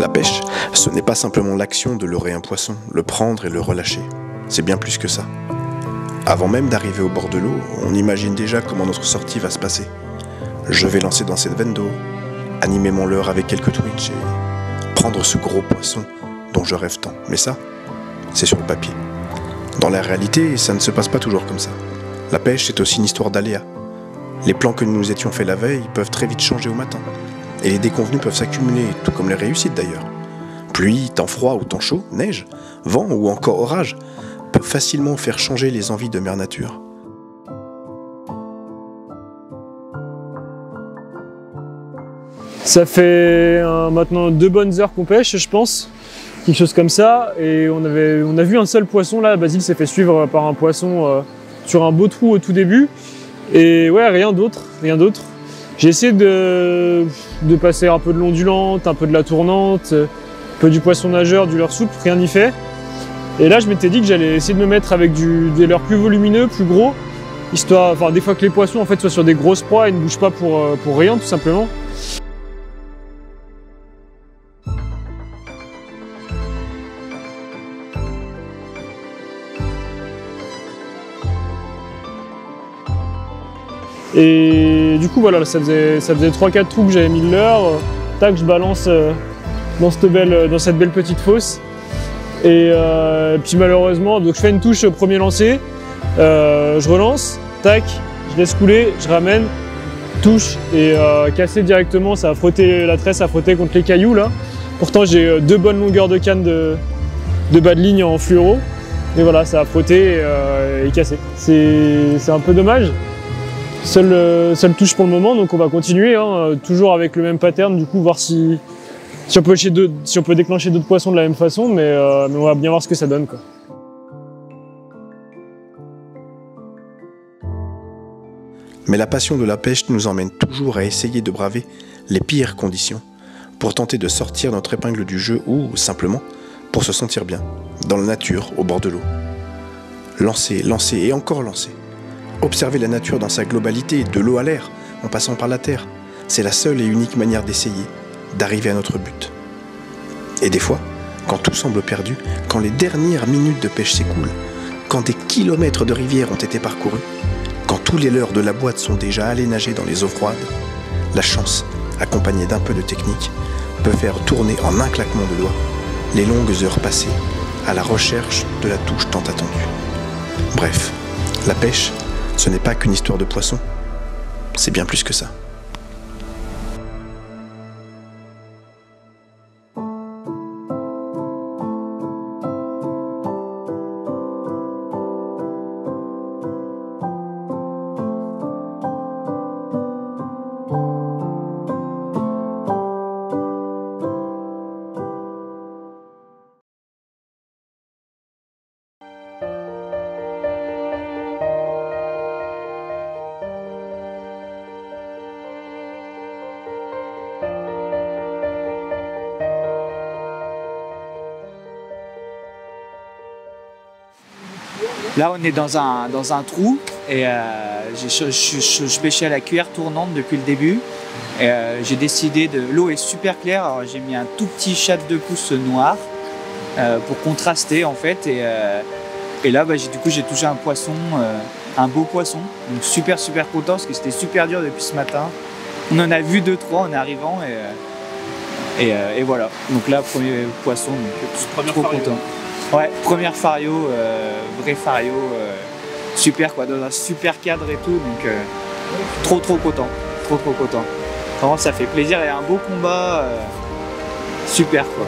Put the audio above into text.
La pêche, ce n'est pas simplement l'action de leurrer un poisson, le prendre et le relâcher. C'est bien plus que ça. Avant même d'arriver au bord de l'eau, on imagine déjà comment notre sortie va se passer. Je vais lancer dans cette veine d'eau, animer mon leurre avec quelques twitch et prendre ce gros poisson dont je rêve tant. Mais ça, c'est sur le papier. Dans la réalité, ça ne se passe pas toujours comme ça. La pêche, c'est aussi une histoire d'aléas. Les plans que nous nous étions faits la veille peuvent très vite changer au matin. Et les déconvenus peuvent s'accumuler, tout comme les réussites d'ailleurs. Pluie, temps froid ou temps chaud, neige, vent ou encore orage peuvent facilement faire changer les envies de mère nature. Ça fait maintenant 2 bonnes heures qu'on pêche, je pense, quelque chose comme ça. Et on a vu un seul poisson là. Basile s'est fait suivre par un poisson sur un beau trou au tout début. Et ouais, rien d'autre. J'ai essayé de passer un peu de l'ondulante, un peu de la tournante, un peu du poisson nageur, du leurre souple, rien n'y fait. Et là, je m'étais dit que j'allais essayer de me mettre avec des leurres plus volumineux, plus gros, histoire, enfin, des fois que les poissons en fait soient sur des grosses proies et ne bougent pas pour rien, tout simplement. Et du coup voilà, ça faisait 3-4 trous que j'avais mis le leurre, tac, je balance dans cette belle petite fosse. Et puis malheureusement, donc je fais une touche au premier lancer, je relance, tac, je laisse couler, je ramène, touche et cassé directement, ça a frotté la tresse, a frotté contre les cailloux là. Pourtant j'ai 2 bonnes longueurs de canne de bas de ligne en fluoro, mais voilà, ça a frotté et cassé. C'est un peu dommage. Seule touche pour le moment, donc on va continuer, hein, toujours avec le même pattern, du coup voir si on peut déclencher d'autres poissons de la même façon, mais on va bien voir ce que ça donne, quoi. Mais la passion de la pêche nous emmène toujours à essayer de braver les pires conditions pour tenter de sortir notre épingle du jeu ou, simplement, pour se sentir bien, dans la nature, au bord de l'eau. Lancer, lancer et encore lancer. Observer la nature dans sa globalité, de l'eau à l'air, en passant par la terre, c'est la seule et unique manière d'essayer, d'arriver à notre but. Et des fois, quand tout semble perdu, quand les dernières minutes de pêche s'écoulent, quand des kilomètres de rivière ont été parcourus, quand tous les leurres de la boîte sont déjà allés nager dans les eaux froides, la chance, accompagnée d'un peu de technique, peut faire tourner en un claquement de doigts les longues heures passées à la recherche de la touche tant attendue. Bref, la pêche, ce n'est pas qu'une histoire de poisson, c'est bien plus que ça. Là, on est dans un trou et je pêchais à la cuillère tournante depuis le début. J'ai décidé l'eau est super claire, alors j'ai mis un tout petit chat de pouce noir pour contraster en fait. Et là, du coup, j'ai touché un poisson, un beau poisson. Donc super content parce que c'était super dur depuis ce matin. On en a vu 2-3 en arrivant et voilà. Donc là, premier poisson, donc trop content. Ouais, première fario, vrai fario, super quoi, dans un super cadre et tout, donc trop content, trop content. Vraiment ça fait plaisir et un beau combat, super quoi.